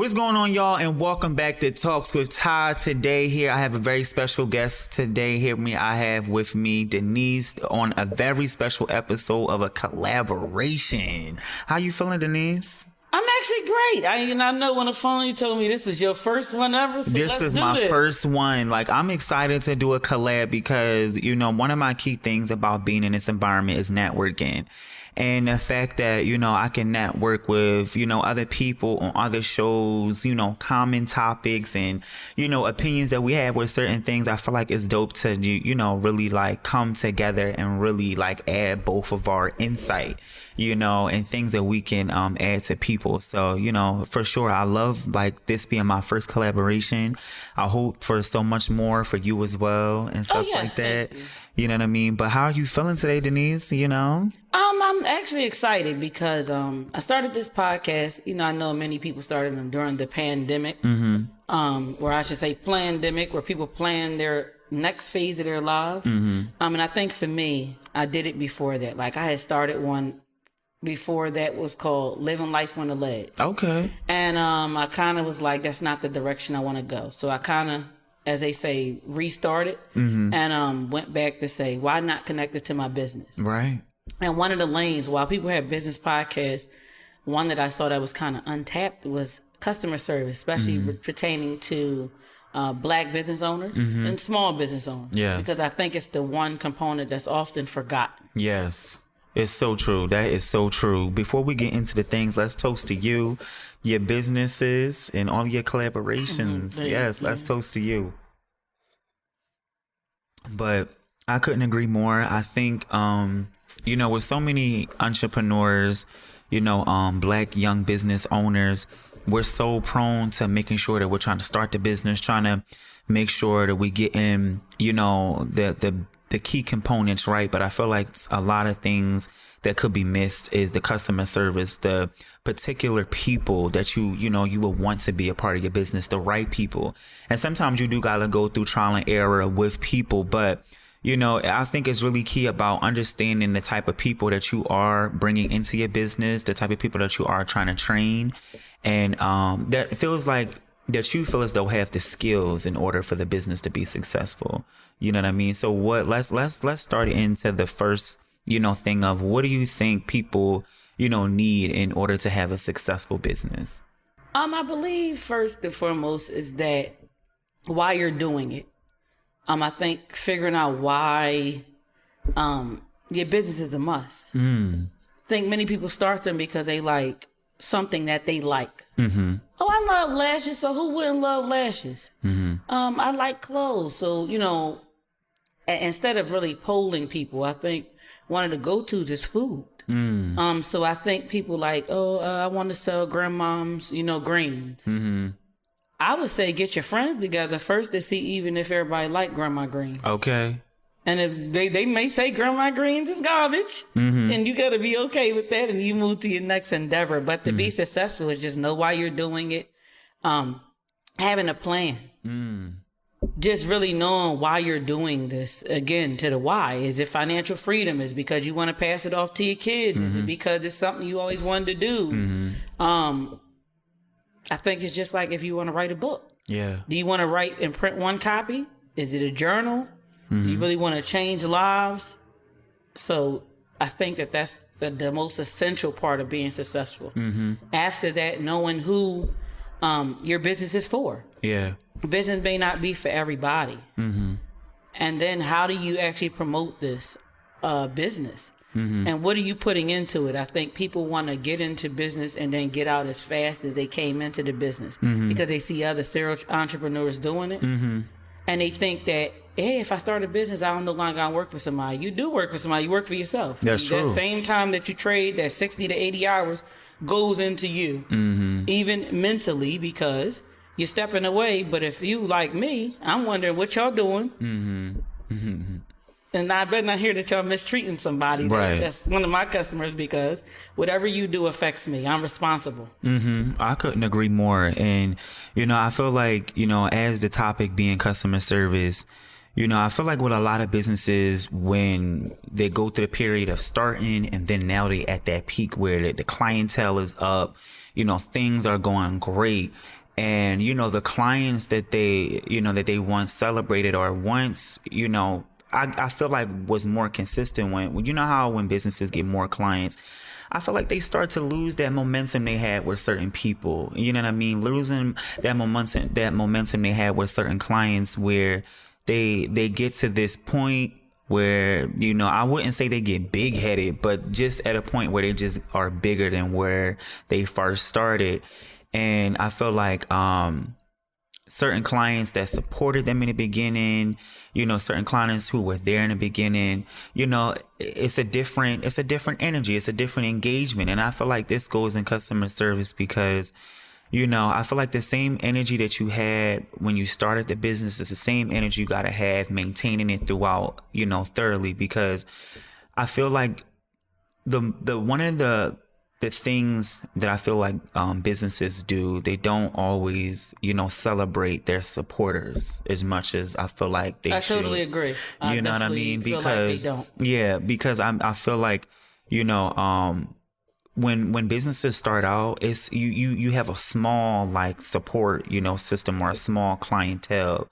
What's going on, y'all, and welcome back to Talks with Ty. Today here I have a very special guest. Today here I have with me Denise on a very special episode of a collaboration. How you feeling, Denise? I'm actually great. I know on the phone you told me this was your first one ever. So this is my first one. Like, I'm excited to do a collab because, one of my key things about being in this environment is networking. And the fact that, I can network with, other people on other shows, common topics and, opinions that we have with certain things. I feel like it's dope to, really like come together and really like add both of our insight, and things that we can add to people. So, for sure, I love like this being my first collaboration. I hope for so much more for you as well and stuff like that. You know what I mean? But how are you feeling today, Denise? I'm actually excited because I started this podcast. I know many people started them during the pandemic, or I should say plandemic, where people plan their next phase of their lives. And I think for me, I did it before that. Like, I had started one before that was called Living Life on the Ledge. Okay. And I kind of was like, that's not the direction I want to go. So I kind of, as they say, restarted and went back to say, why not connect it to my business? Right. And one of the lanes, while people have business podcasts, one that I saw that was kind of untapped was customer service, especially pertaining to Black business owners and small business owners. Yes. Because I think it's the one component that's often forgotten. Yes. It's so true. That is so true. Before we get into the things, let's toast to you, your businesses, and all your collaborations. Yes, let's toast to you. But I couldn't agree more. I think, with so many entrepreneurs, Black young business owners, we're so prone to making sure that we're trying to start the business, trying to make sure that we get in, the key components right. But I feel like a lot of things that could be missed is the customer service, the particular people that you would want to be a part of your business, the right people. And sometimes you do got to go through trial and error with people. But, I think it's really key about understanding the type of people that you are bringing into your business, the type of people that you are trying to train. And that feels like that you feel as though have the skills in order for the business to be successful. You know what I mean? So let's start into the first, thing of what do you think people, need in order to have a successful business? I believe first and foremost is that why you're doing it. I think figuring out why your business is a must. I think many people start them because they like something that they like. Oh, I love lashes, so who wouldn't love lashes? I like clothes, so instead of really polling people, I think one of the go-tos is food. So I think people like, I want to sell grandmom's, greens. I would say get your friends together first to see even if everybody like grandma greens. Okay. And if they may say grandma greens is garbage, and you got to be okay with that, and you move to your next endeavor. But to be successful is just know why you're doing it, having a plan, just really knowing why you're doing this. Again, to the why. Is it financial freedom? Is it because you want to pass it off to your kids? Is it because it's something you always wanted to do? I think it's just like if you want to write a book. Yeah. Do you want to write and print one copy? Is it a journal? Do you really want to change lives? So I think that's the most essential part of being successful. After that, knowing who your business is for. Yeah. Business may not be for everybody. And then how do you actually promote this business? And what are you putting into it? I think people want to get into business and then get out as fast as they came into the business because they see other serial entrepreneurs doing it. And they think that, hey, if I start a business, I'm no longer going to work for somebody. You do work for somebody. You work for yourself. That's true. That same time that you trade, that 60 to 80 hours goes into you, even mentally, because you're stepping away. But if you like me, I'm wondering what y'all doing. And I better not hear that y'all mistreating somebody. Right. That's one of my customers, because whatever you do affects me. I'm responsible. I couldn't agree more. And, I feel like, as the topic being customer service, I feel like with a lot of businesses, when they go through the period of starting and then now they at that peak where the clientele is up, things are going great. And, the clients that they once celebrated or once, I feel like was more consistent when you know how when businesses get more clients, I feel like they start to lose that momentum they had with certain people. You know what I mean? Losing that momentum they had with certain clients where they get to this point where, I wouldn't say they get big headed, but just at a point where they just are bigger than where they first started. And I feel like, certain clients that supported them in the beginning, certain clients who were there in the beginning, it's a different energy. It's a different engagement. And I feel like this goes in customer service because, I feel like the same energy that you had when you started the business is the same energy you got to have maintaining it throughout, thoroughly, because I feel like one of the things that I feel like businesses do, they don't always, celebrate their supporters as much as I feel like they should. I totally agree. You know what I mean? Because like they don't. Yeah, because I feel like, when businesses start out, it's you have a small like support, system or a small clientele.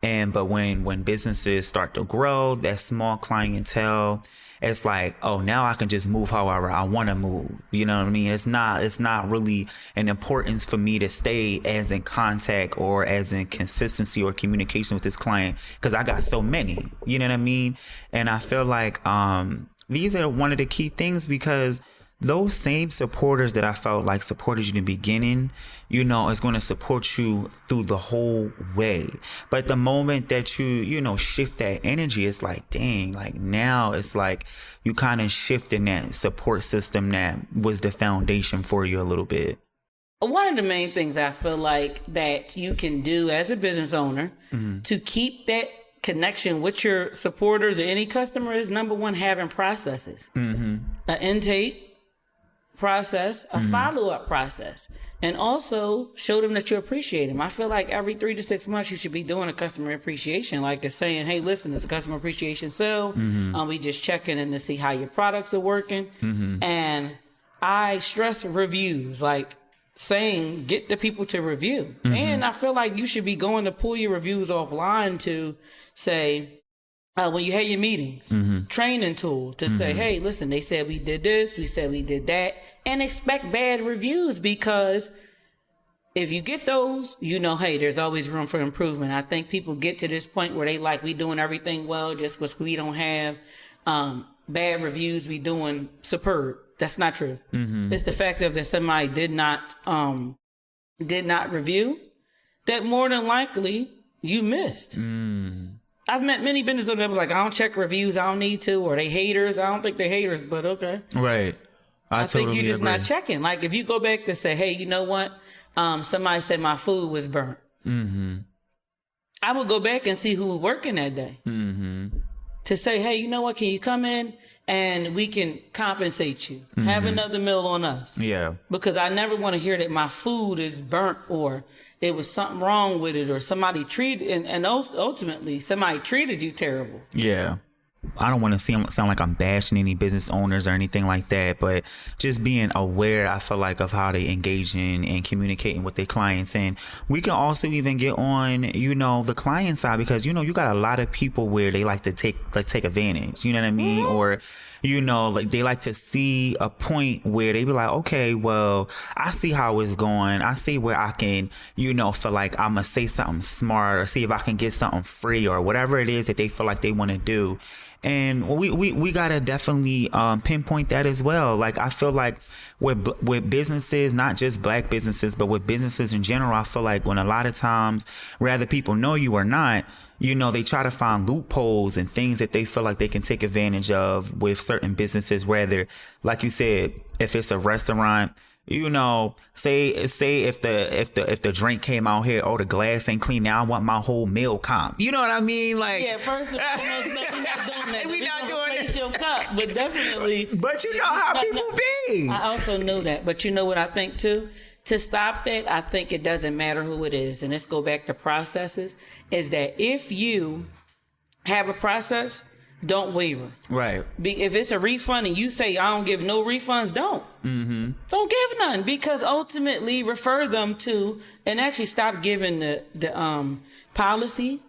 But when businesses start to grow, that small clientele, it's like, oh, now I can just move however I want to move. You know what I mean? It's not really an importance for me to stay as in contact or as in consistency or communication with this client because I got so many. You know what I mean? And I feel like these are one of the key things because those same supporters that I felt like supported you in the beginning, is going to support you through the whole way. But the moment that you shift that energy, it's like, dang, like now it's like you kind of shifting that support system that was the foundation for you a little bit. One of the main things I feel like that you can do as a business owner to keep that connection with your supporters or any customer is, number one, having processes. An intake process, a follow-up process, and also show them that you appreciate them. I feel like every 3 to 6 months you should be doing a customer appreciation, like it's saying, hey, listen, it's a customer appreciation sale. We just checking in to see how your products are working. And I stress reviews, like saying get the people to review. And I feel like you should be going to pull your reviews offline to say, when you have your meetings, training tool to say, hey, listen, they said we did this, we said we did that, and expect bad reviews because if you get those, hey, there's always room for improvement. I think people get to this point where they like, we doing everything well just because we don't have bad reviews, we doing superb. That's not true. It's the fact that somebody did not review that more than likely you missed. I've met many business owners that was like, I don't check reviews, I don't need to, or they haters. I don't think they're haters, but okay. Right. I totally think you're just agree. not checking. Like if you go back to say, hey, you know what? Somebody said my food was burnt. I would go back and see who was working that day. To say, hey, you know what? Can you come in and we can compensate you? Have another meal on us. Yeah. Because I never want to hear that my food is burnt or there was something wrong with it or somebody treated, and ultimately somebody treated you terrible. Yeah. I don't want to sound like I'm bashing any business owners or anything like that, but just being aware, I feel like, of how they engage in and communicating with their clients. And we can also even get on, the client side because, you got a lot of people where they like to take advantage, you know what I mean? Or, like they like to see a point where they be like, okay, well, I see how it's going. I see where I can, feel like I'm going to say something smart or see if I can get something free or whatever it is that they feel like they want to do. And we gotta definitely pinpoint that as well. Like I feel like with businesses, not just black businesses, but with businesses in general, I feel like when a lot of times, whether people know you or not, they try to find loopholes and things that they feel like they can take advantage of with certain businesses. Whether, like you said, if it's a restaurant, say if the drink came out here, oh, the glass ain't clean, now I want my whole meal comp. You know what I mean? Like, yeah, first of all, we're not doing that. We're not doing it. Your cup, but definitely. But you know how people be. I also know that, but you know what I think too? To stop that, I think it doesn't matter who it is, and let's go back to processes, is that if you have a process don't waver. Right. If it's a refund and you say, I don't give no refunds, don't. Don't give none, because ultimately refer them to, and actually stop giving the policy.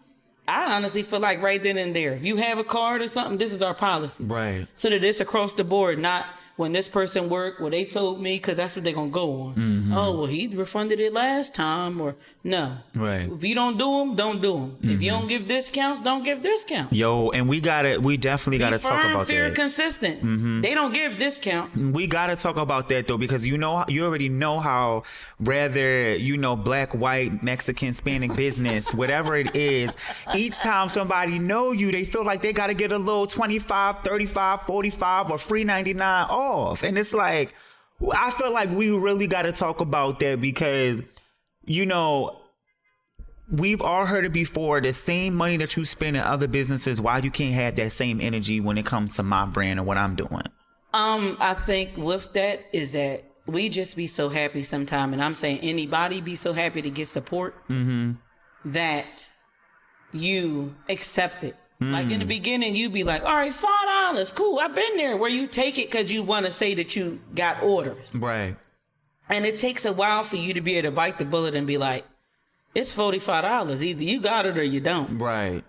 I honestly feel like right then and there, if you have a card or something, this is our policy. Right. So that it's across the board, not when this person worked, well, they told me, because that's what they're going to go on. Oh, well, he refunded it last time, or no. Right. If you don't do them, don't do them. If you don't give discounts, don't give discounts. Yo, and we definitely gotta talk about fair, that. Consistent. They don't give discounts. We gotta talk about that though, because you already know how, rather, black, white, Mexican, Hispanic business, whatever it is, each time somebody know you, they feel like they gotta get a little 25, 35, 45 or free 99 off. And it's like, I feel like we really gotta talk about that, because we've all heard it before. The same money that you spend in other businesses, why you can't have that same energy when it comes to my brand and what I'm doing? I think with that is that we just be so happy sometime, and I'm saying anybody be so happy to get support that you accept it. Like in the beginning, you be like, all right, $5, cool, I've been there. Where you take it because you want to say that you got orders. Right. And it takes a while for you to be able to bite the bullet and be like, it's $45. Either you got it or you don't. Right.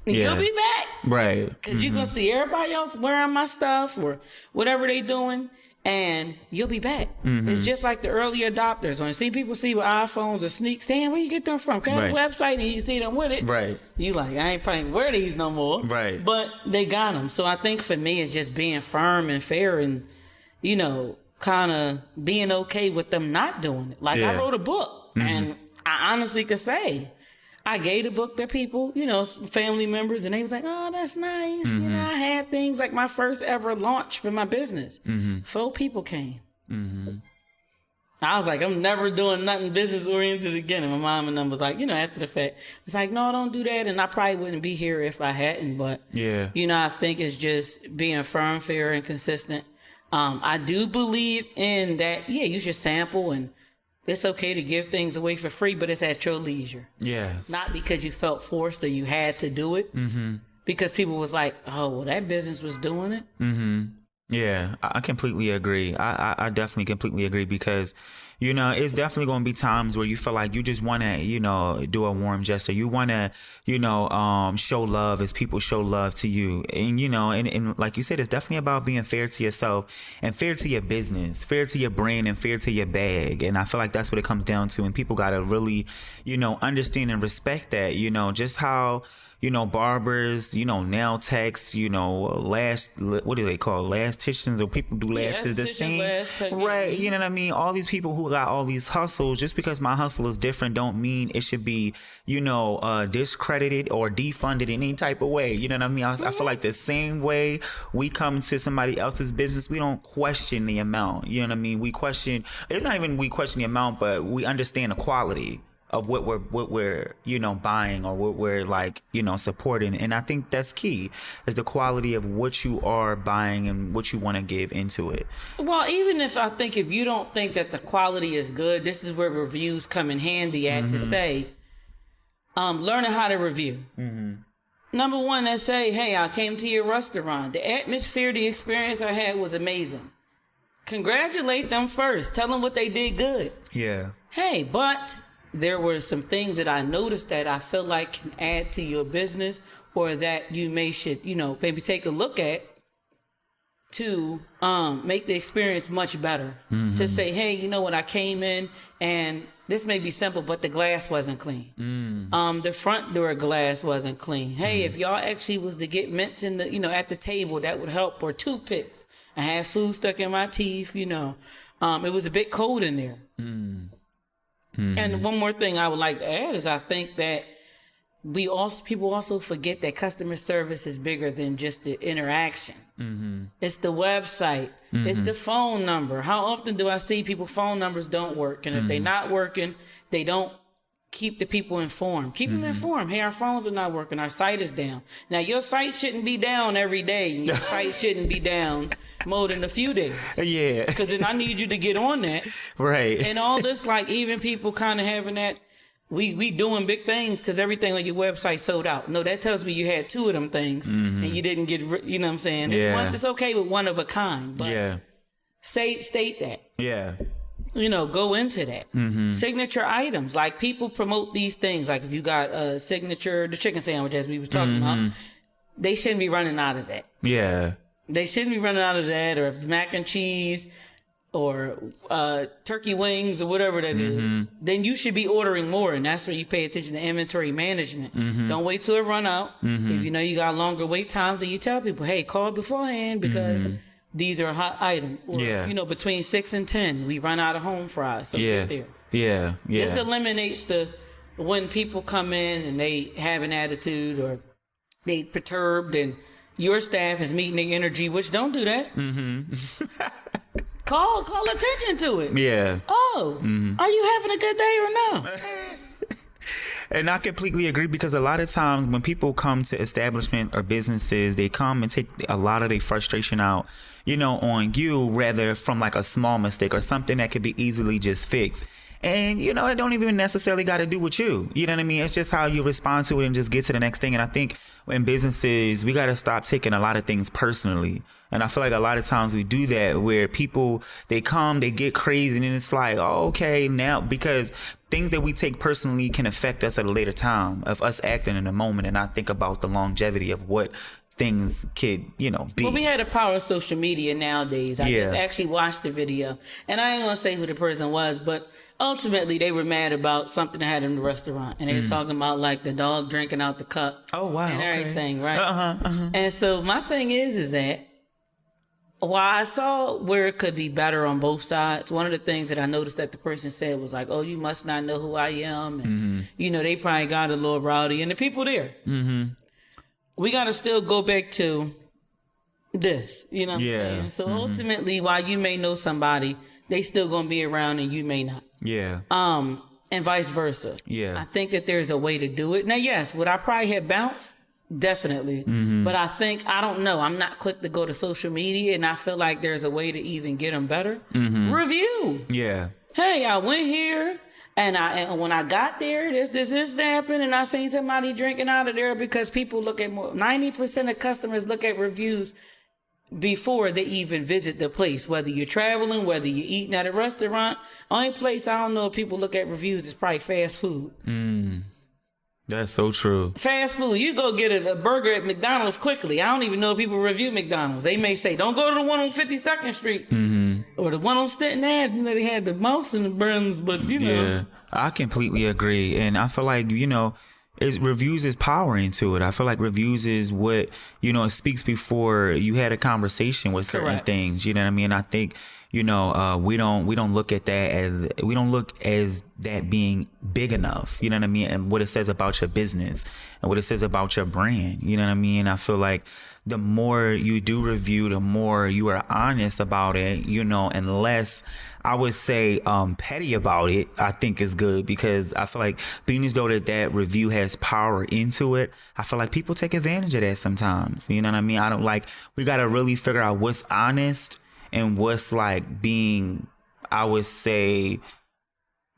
And you'll be back. Right. Because you're going to see everybody else wearing my stuff or whatever they doing, and you'll be back. It's just like the early adopters. When you see people see with iPhones or sneaks, damn, where you get them from? Kind of website, and you see them with it. Right. You like, I ain't probably wear these no more. Right. But they got them. So I think for me, it's just being firm and fair and, kind of being okay with them not doing it. Like I wrote a book, and I honestly could say, I gave the book to people, family members, and they was like, oh, that's nice. I had things like my first ever launch for my business. 4 people came. I was like, I'm never doing nothing business oriented again. And my mom and them was like, after the fact, it's like, no, don't do that. And I probably wouldn't be here if I hadn't. But, I think it's just being firm, fair, and consistent. I do believe in that, you should sample, and it's okay to give things away for free, but it's at your leisure. Yes. Not because you felt forced or you had to do it. Because people was like, oh, well, that business was doing it. Yeah, I completely agree. I definitely completely agree, because, it's definitely going to be times where you feel like you just want to, do a warm gesture. You want to, show love as people show love to you. And, and like you said, it's definitely about being fair to yourself and fair to your business, fair to your brand, and fair to your bag. And I feel like that's what it comes down to. And people got to really, understand and respect that, just how, barbers, nail techs, what do they call lasticians, or people do lashes the same, right? You know what I mean? All these people who got all these hustles, just because my hustle is different don't mean it should be, discredited or defunded in any type of way. You know what I mean? I feel like the same way we come to somebody else's business, we don't question the amount. You know what I mean? It's not even we question the amount, but we understand the quality of what we're buying, or what we're supporting. And I think that's key, is the quality of what you are buying and what you want to give into it. Well, even if you don't think that the quality is good, this is where reviews come in handy at to say, learning how to review. Number one, they say, hey, I came to your restaurant. The atmosphere, the experience I had was amazing. Congratulate them first. Tell them what they did good. Yeah. Hey, but there were some things that I noticed that I feel like can add to your business, or that you should maybe take a look at to make the experience much better. To say, hey, what, I came in and this may be simple, but the glass wasn't clean. The front door glass wasn't clean. Hey, if y'all actually was to get mints in the, at the table, that would help, or toothpicks. I had food stuck in my teeth, it was a bit cold in there. And one more thing I would like to add is I think that people also forget that customer service is bigger than just the interaction. It's the website. It's the phone number. How often do I see people phone numbers don't work? And if they're not working, they don't keep the people informed. Keep them informed. Hey, our phones are not working. Our site is down. Now, your site shouldn't be down every day. Your site shouldn't be down more than a few days. Yeah. Because then I need you to get on that. Right. And all this, like even people kind of having that, we doing big things because everything on your website sold out. No, that tells me you had 2 of them things and you didn't get, you know what I'm saying? It's okay with one of a kind, but state that. Yeah. You know, go into that. Signature items, like people promote these things. Like if you got a signature, the chicken sandwich, as we was talking about, they shouldn't be running out of that. Yeah. They shouldn't be running out of that, or if it's mac and cheese or turkey wings or whatever that is, then you should be ordering more. And that's where you pay attention to inventory management. Don't wait till it run out. If you know you got longer wait times, then you tell people, hey, call beforehand because these are a hot item. Or, you know, between 6 and 10, we run out of home fries. So get there. Yeah. This eliminates when people come in and they have an attitude or they perturbed and your staff is meeting their energy, which don't do that. Call attention to it. Yeah. Oh, are you having a good day or no? And I completely agree, because a lot of times when people come to establishment or businesses, they come and take a lot of their frustration out, you know, on you, rather from like a small mistake or something that could be easily just fixed. And, you know, it don't even necessarily got to do with you. You know what I mean? It's just how you respond to it and just get to the next thing. And I think in businesses, we got to stop taking a lot of things personally. And I feel like a lot of times we do that, where people, they come, they get crazy, and then it's like, oh, okay, now, because things that we take personally can affect us at a later time of us acting in a moment and not think about the longevity of what things could, you know, be. Well, we had the power of social media nowadays. I just actually watched the video, and I ain't gonna say who the person was, but ultimately they were mad about something that had in the restaurant, and they were talking about like the dog drinking out the cup. Oh wow, and everything, right? And so my thing is that while I saw where it could be better on both sides, one of the things that I noticed that the person said was like, oh, you must not know who I am, and you know, they probably got a little rowdy, and the people there. We got to still go back to this, you know what I'm saying? So ultimately, while you may know somebody, they still going to be around and you may not. Yeah. And vice versa. Yeah. I think that there's a way to do it. Now, yes, would I probably have bounced? Definitely. But I think, I don't know, I'm not quick to go to social media, and I feel like there's a way to even get them better. Review. Yeah. Hey, I went here. And when I got there, this happened, and I seen somebody drinking out of there, because people look at 90% of customers look at reviews before they even visit the place. Whether you're traveling, whether you're eating at a restaurant, only place I don't know if people look at reviews is probably fast food. That's so true. Fast food. You go get a burger at McDonald's quickly. I don't even know if people review McDonald's. They may say, don't go to the one on 52nd Street or the one on Stanton Ave. You know, they had the mouse and the buns, but you know. Yeah, I completely agree. And I feel like, you know, reviews is power into it. I feel like reviews is what, you know, it speaks before you had a conversation with certain things. You know what I mean? I think, you know, we don't look at that as, we don't look as that being big enough. You know what I mean? And what it says about your business and what it says about your brand. You know what I mean? I feel like the more you do review, the more you are honest about it, you know, and less, I would say, petty about it, I think is good, because I feel like being as though that review has power into it, I feel like people take advantage of that sometimes. You know what I mean? I don't like, we got to really figure out what's honest and what's like being, I would say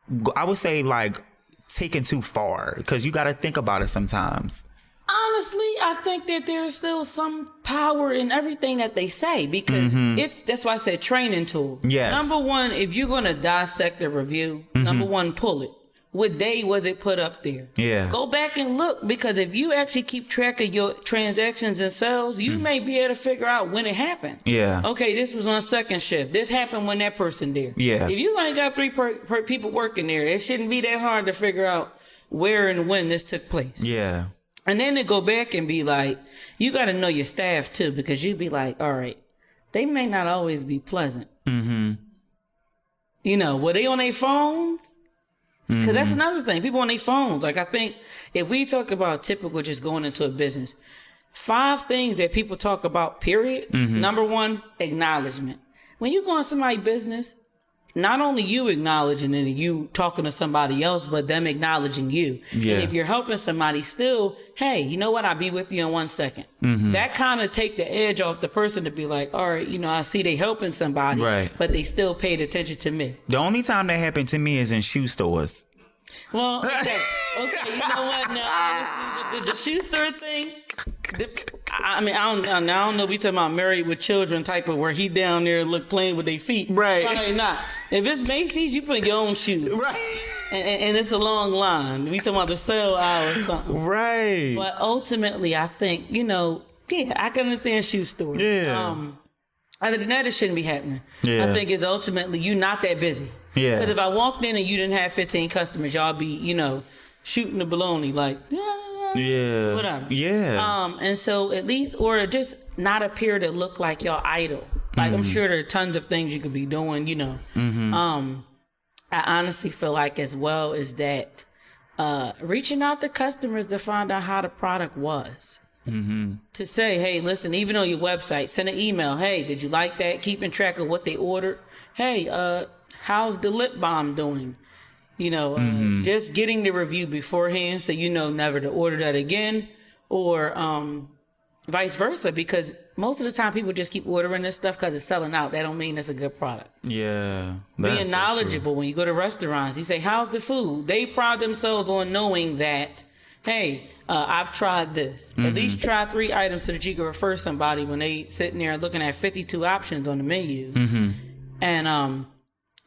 like taken too far, because you got to think about it sometimes. Honestly, I think that there's still some power in everything that they say, because that's why I said training tool. Yes. Number one, if you're going to dissect a review, number one, pull it. What day was it put up there? Yeah. Go back and look, because if you actually keep track of your transactions and sales, you may be able to figure out when it happened. Yeah. Okay, this was on second shift. This happened when that person there. Yeah. If you only got 3 people working there, it shouldn't be that hard to figure out where and when this took place. Yeah. And then to go back and be like, you got to know your staff too, because you'd be like, all right, they may not always be pleasant. You know, were they on their phones? Because that's another thing. People on their phones. Like, I think if we talk about typical just going into a business, 5 things that people talk about, period. Number one, acknowledgement. When you go in somebody's business, not only you acknowledging it and you talking to somebody else, but them acknowledging you. Yeah. And if you're helping somebody still, hey, you know what? I'll be with you in 1 second. That kind of take the edge off the person to be like, all right, you know, I see they helping somebody, right, but they still paid attention to me. The only time that happened to me is in shoe stores. Well, okay. You know what? Now, honestly, the shoe store thing. I mean, I don't know. We talking about married with children type of where he down there playing with their feet. Right. Probably not. If it's Macy's, you put your own shoes. Right. And it's a long line. We talking about the sale aisle or something. Right. But ultimately, I think, I can understand shoe stores. Yeah. Other than that, it shouldn't be happening. Yeah. I think it's ultimately you not that busy. Yeah. Because if I walked in and you didn't have 15 customers, y'all be, shooting the baloney like, yeah. whatever. Yeah. And so at least, or just not appear to look like y'all idle. Like I'm sure there are tons of things you could be doing, I honestly feel like as well is that reaching out to customers to find out how the product was. To say, hey, listen, even on your website, send an email. Hey, did you like that? Keeping track of what they ordered. Hey, how's the lip balm doing? Just getting the review beforehand so never to order that again, or vice versa, because most of the time people just keep ordering this stuff because it's selling out. That don't mean it's a good product. Yeah. Being knowledgeable when you go to restaurants, you say, how's the food? They pride themselves on knowing that, hey, I've tried this. At least try 3 items so that you can refer somebody when they sitting there looking at 52 options on the menu. And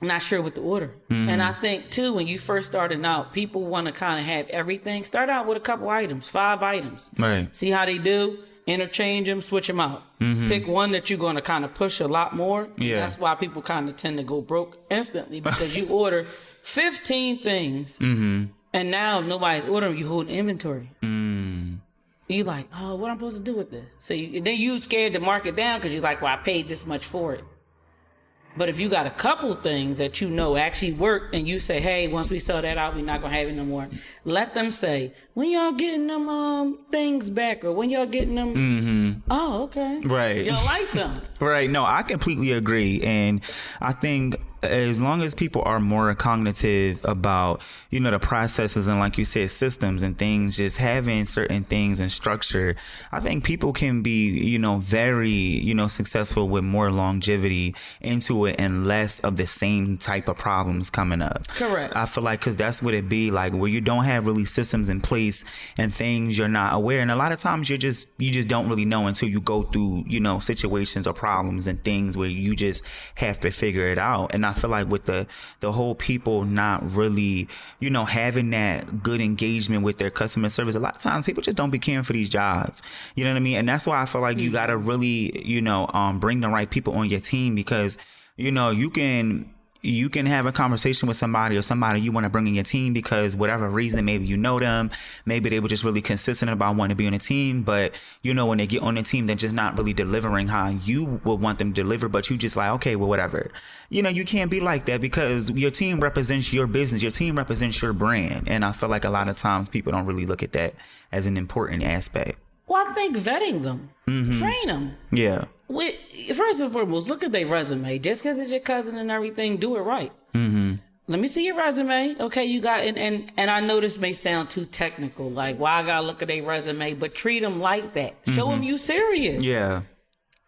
not sure what to order. And I think too, when you first starting out, people want to kind of have everything. Start out with a couple items, 5 items. Right. See how they do. Interchange them, switch them out. Pick one that you're going to kind of push a lot more. Yeah. That's why people kind of tend to go broke instantly, because you order 15 things. And now if nobody's ordering, you hold inventory. You like, oh, what I'm supposed to do with this? So then you scared to mark it down because you're like, well, I paid this much for it. But if you got a couple things that actually work, and you say, hey, once we sell that out, we're not going to have it no more. Let them say, when y'all getting them things back, or when y'all getting them, oh, okay. Right. Y'all like them. Right. No, I completely agree. And I think as long as people are more cognitive about, the processes and, like you said, systems and things, just having certain things and structure, I think people can be, very, successful with more longevity into it and less of the same type of problems coming up. Correct. I feel like, because that's what it be like, where you don't have really systems in place and things you're not aware. And a lot of times you just don't really know until you go through, situations or problems and things where you just have to figure it out. And I feel like with the whole people not really, having that good engagement with their customer service, a lot of times people just don't be caring for these jobs. You know what I mean? And that's why I feel like you got to really, bring the right people on your team, because, you can have a conversation with somebody you want to bring in your team because whatever reason, maybe you know them, maybe they were just really consistent about wanting to be on a team, but when they get on the team, they're just not really delivering how you would want them to deliver, but you just like, okay, well, whatever. You can't be like that, because your team represents your business, your team represents your brand, and I feel like a lot of times people don't really look at that as an important aspect. Well, I think vetting them, train them. Yeah. First and foremost, look at their resume. Just because it's your cousin and everything, do it right. Let me see your resume. Okay, you got, and I know this may sound too technical, like, why I gotta look at their resume, but treat them like that. Show them you serious. Yeah.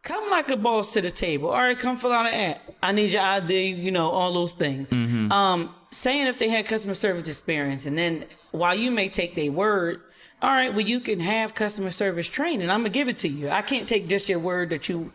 Come like a boss to the table. All right, come fill out an app. I need your ID, all those things. Saying if they had customer service experience, and then while you may take their word, all right, well, you can have customer service training. I'm going to give it to you. I can't take just your word that you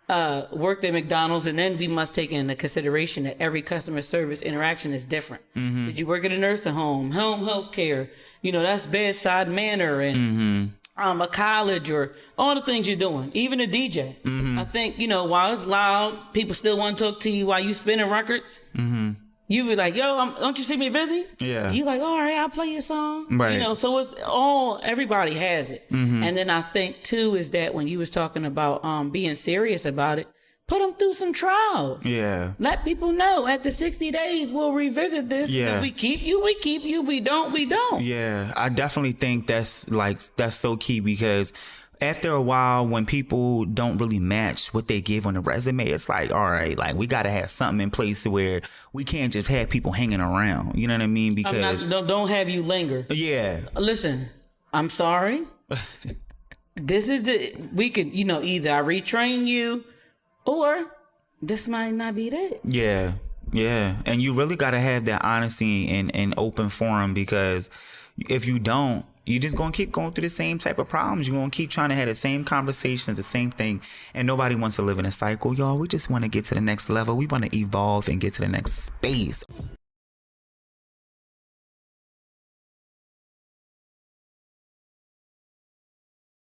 worked at McDonald's, and then we must take into consideration that every customer service interaction is different. Did you work at a nursing home health care? That's bedside manner and a college, or all the things you're doing. Even a DJ. I think, while it's loud, people still want to talk to you while you spinning records. You be like, yo, don't you see me busy? Yeah. You like, all right, I'll play your song. Right. So it's everybody has it. And then I think too is that when you was talking about being serious about it, put them through some trials. Yeah. Let people know at the 60 days we'll revisit this. Yeah. If we keep you, we keep you. We don't, we don't. Yeah. I definitely think that's so key, because after a while, when people don't really match what they give on the resume, it's like, all right, like, we got to have something in place where we can't just have people hanging around. You know what I mean? Because don't have you linger. Yeah. Listen, I'm sorry. This is we could, either I retrain you, or this might not be that. Yeah. Yeah, and you really got to have that honesty and open forum, because if you don't, you're just going to keep going through the same type of problems. You're going to keep trying to have the same conversations, the same thing, and nobody wants to live in a cycle, y'all. We just want to get to the next level. We want to evolve and get to the next space.